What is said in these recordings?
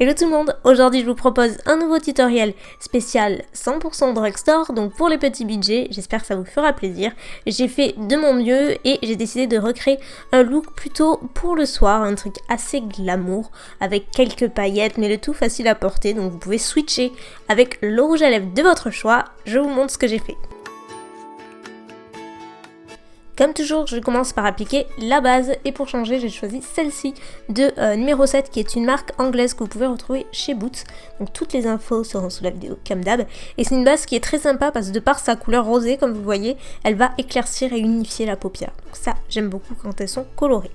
Hello tout le monde, aujourd'hui je vous propose un nouveau tutoriel spécial 100% drugstore, donc pour les petits budgets, j'espère que ça vous fera plaisir. J'ai fait de mon mieux et j'ai décidé de recréer un look plutôt pour le soir, un truc assez glamour, avec quelques paillettes, mais le tout facile à porter, donc vous pouvez switcher avec le rouge à lèvres de votre choix. Je vous montre ce que j'ai fait. Comme toujours, je commence par appliquer la base et pour changer, j'ai choisi celle-ci de numéro 7 qui est une marque anglaise que vous pouvez retrouver chez Boots. Donc toutes les infos seront sous la vidéo comme d'hab. Et c'est une base qui est très sympa parce que de par sa couleur rosée, comme vous voyez, elle va éclaircir et unifier la paupière. Donc ça, j'aime beaucoup quand elles sont colorées.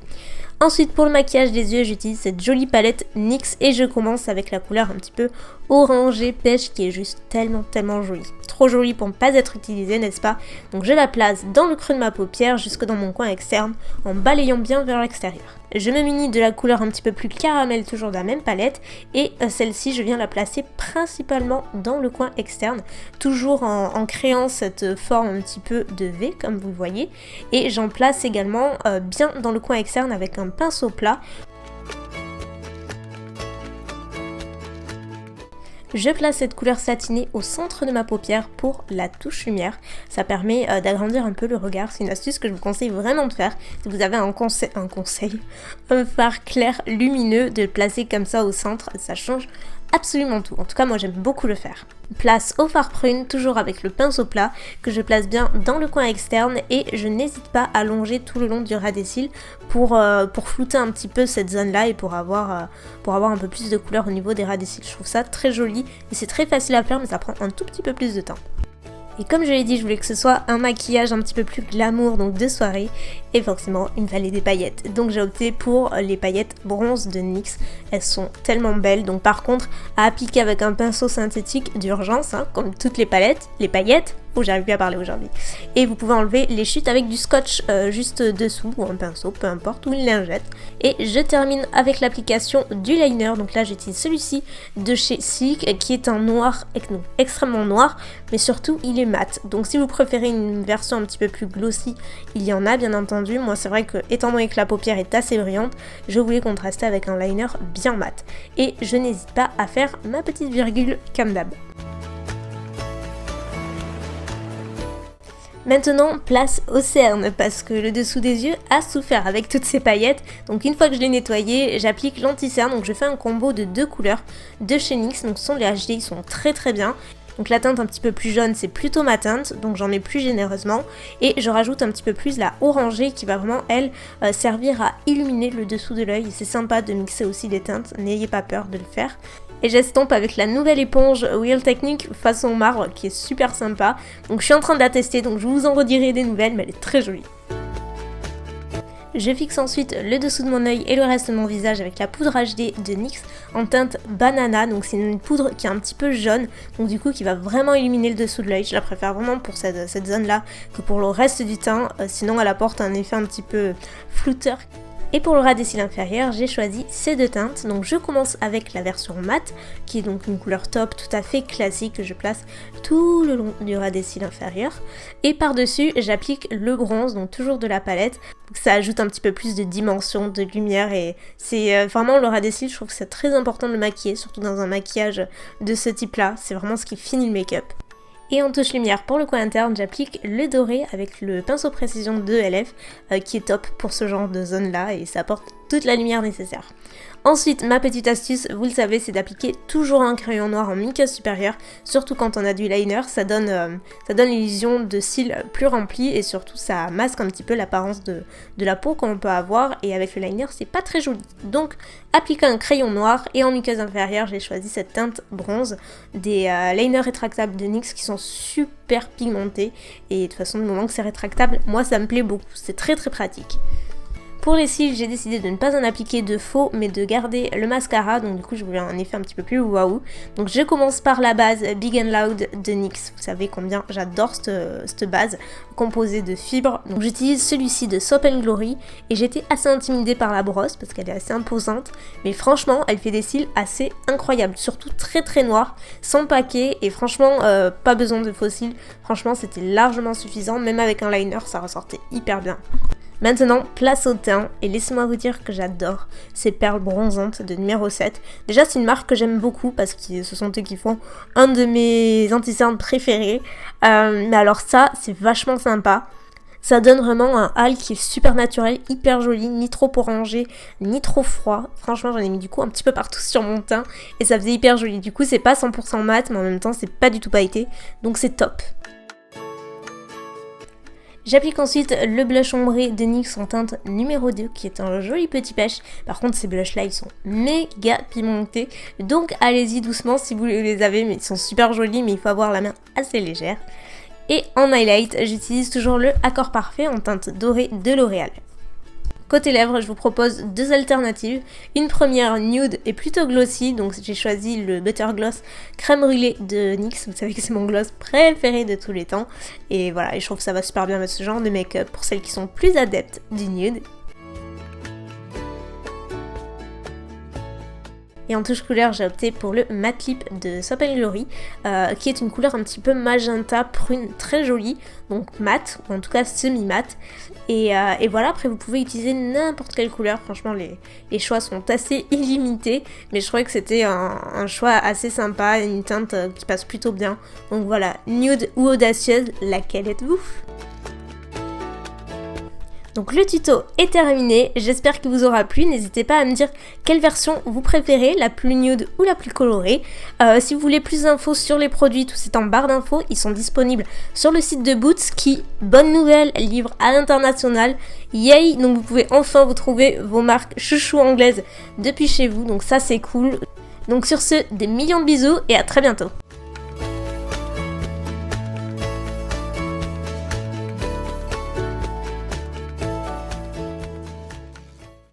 Ensuite, pour le maquillage des yeux, j'utilise cette jolie palette NYX et je commence avec la couleur un petit peu orangée pêche qui est juste tellement jolie. Trop jolie pour ne pas être utilisée, n'est-ce pas? Donc je la place dans le creux de ma paupière jusque dans mon coin externe en balayant bien vers l'extérieur. Je me munis de la couleur un petit peu plus caramel, toujours de la même palette, et celle-ci je viens la placer principalement dans le coin externe, toujours en créant cette forme un petit peu de V comme vous le voyez, et j'en place également bien dans le coin externe avec un pinceau plat. Je place cette couleur satinée au centre de ma paupière pour la touche lumière. Ça permet d'agrandir un peu le regard. C'est une astuce que je vous conseille vraiment de faire. Si vous avez un fard clair lumineux, de le placer comme ça au centre, ça change absolument tout. En tout cas, moi j'aime beaucoup le faire. Place au fard prune, toujours avec le pinceau plat, que je place bien dans le coin externe et je n'hésite pas à longer tout le long du ras des cils pour flouter un petit peu cette zone là et pour avoir un peu plus de couleur au niveau des ras des cils. Je trouve ça très joli et c'est très facile à faire mais ça prend un tout petit peu plus de temps. Et comme je l'ai dit, je voulais que ce soit un maquillage un petit peu plus glamour, donc de soirée, et forcément il me fallait des paillettes. Donc j'ai opté pour les paillettes bronze de NYX, elles sont tellement belles, donc par contre à appliquer avec un pinceau synthétique d'urgence, hein, comme toutes les paillettes, j'arrive plus à parler aujourd'hui. Et vous pouvez enlever les chutes avec du scotch juste dessous, ou un pinceau, peu importe, ou une lingette. Et je termine avec l'application du liner, donc là j'utilise celui-ci de chez Silk, qui est un noir, extrêmement noir, mais surtout il est mat. Donc si vous préférez une version un petit peu plus glossy, il y en a bien entendu. Moi c'est vrai que, étant donné que la paupière est assez brillante, je voulais contraster avec un liner bien mat. Et je n'hésite pas à faire ma petite virgule comme d'hab. Maintenant, place aux cernes, parce que le dessous des yeux a souffert avec toutes ces paillettes. Donc une fois que je l'ai nettoyé, j'applique l'anti-cerne. Donc je fais un combo de 2 couleurs de chez NYX. Donc ce sont les HD, ils sont très bien. Donc la teinte un petit peu plus jaune, c'est plutôt ma teinte, donc j'en mets plus généreusement. Et je rajoute un petit peu plus la orangée qui va vraiment, elle, servir à illuminer le dessous de l'œil. C'est sympa de mixer aussi des teintes, n'ayez pas peur de le faire. Et j'estompe avec la nouvelle éponge Real Technique façon marbre qui est super sympa. Donc je suis en train de la tester, donc je vous en redirai des nouvelles, mais elle est très jolie. Je fixe ensuite le dessous de mon œil et le reste de mon visage avec la poudre HD de NYX en teinte banana. Donc c'est une poudre qui est un petit peu jaune, donc du coup qui va vraiment illuminer le dessous de l'œil. Je la préfère vraiment pour cette zone là que pour le reste du teint, sinon elle apporte un effet un petit peu flouteur. Et pour le ras des cils inférieurs, j'ai choisi ces 2 teintes. Donc je commence avec la version mat, qui est donc une couleur taupe tout à fait classique que je place tout le long du ras des cils inférieurs. Et par-dessus, j'applique le bronze, donc toujours de la palette. Donc ça ajoute un petit peu plus de dimension, de lumière et c'est vraiment le ras des cils, je trouve que c'est très important de le maquiller, surtout dans un maquillage de ce type-là. C'est vraiment ce qui finit le make-up. Et en touche lumière pour le coin interne, j'applique le doré avec le pinceau précision de LF qui est top pour ce genre de zone là et ça apporte toute la lumière nécessaire. Ensuite, ma petite astuce, vous le savez, c'est d'appliquer toujours un crayon noir en muqueuse supérieure, surtout quand on a du liner, ça donne l'illusion de cils plus remplis et surtout ça masque un petit peu l'apparence de la peau qu'on peut avoir et avec le liner c'est pas très joli. Donc appliquez un crayon noir et en muqueuse inférieure j'ai choisi cette teinte bronze des liners rétractables de NYX qui sont super pigmentés et de toute façon du moment que c'est rétractable, moi ça me plaît beaucoup, c'est très pratique. Pour les cils, j'ai décidé de ne pas en appliquer de faux, mais de garder le mascara, donc du coup je voulais un effet un petit peu plus waouh. Donc je commence par la base Big and Loud de NYX, vous savez combien j'adore cette base composée de fibres. Donc j'utilise celui-ci de Soap & Glory et j'étais assez intimidée par la brosse parce qu'elle est assez imposante, mais franchement elle fait des cils assez incroyables, surtout très noirs, sans paquet et franchement pas besoin de faux cils, franchement c'était largement suffisant, même avec un liner ça ressortait hyper bien. Maintenant, place au teint, et laissez-moi vous dire que j'adore ces perles bronzantes de numéro 7. Déjà, c'est une marque que j'aime beaucoup parce que ce sont eux qui font un de mes anti-cernes préférés. Mais alors ça, c'est vachement sympa. Ça donne vraiment un hâle qui est super naturel, hyper joli, ni trop orangé, ni trop froid. Franchement, j'en ai mis du coup un petit peu partout sur mon teint et ça faisait hyper joli. Du coup, c'est pas 100% mat, mais en même temps, c'est pas du tout pailleté, donc c'est top. J'applique ensuite le blush ombré de NYX en teinte numéro 2 qui est un joli petit pêche. Par contre ces blushs là ils sont méga pimentés, donc allez-y doucement si vous les avez, mais ils sont super jolis, mais il faut avoir la main assez légère. Et en highlight, j'utilise toujours le Accord Parfait en teinte dorée de L'Oréal. Côté lèvres, je vous propose deux alternatives. Une première nude et plutôt glossy, donc j'ai choisi le Butter Gloss crème brûlée de NYX. Vous savez que c'est mon gloss préféré de tous les temps. Et voilà, et je trouve que ça va super bien avec ce genre de make-up pour celles qui sont plus adeptes du nude. Et en touche couleur, j'ai opté pour le Matte Lip de Soap & Glory, qui est une couleur un petit peu magenta, prune, très jolie, donc mat, ou en tout cas semi-mat. Et voilà, après vous pouvez utiliser n'importe quelle couleur, franchement les choix sont assez illimités, mais je trouvais que c'était un choix assez sympa, une teinte qui passe plutôt bien. Donc voilà, nude ou audacieuse, laquelle êtes-vous ? Donc le tuto est terminé, j'espère qu'il vous aura plu, n'hésitez pas à me dire quelle version vous préférez, la plus nude ou la plus colorée. Si vous voulez plus d'infos sur les produits, tout c'est en barre d'infos, ils sont disponibles sur le site de Boots qui, bonne nouvelle, livre à l'international, yay, donc vous pouvez enfin vous trouver vos marques chouchou anglaises depuis chez vous, donc ça c'est cool. Donc sur ce, des millions de bisous et à très bientôt.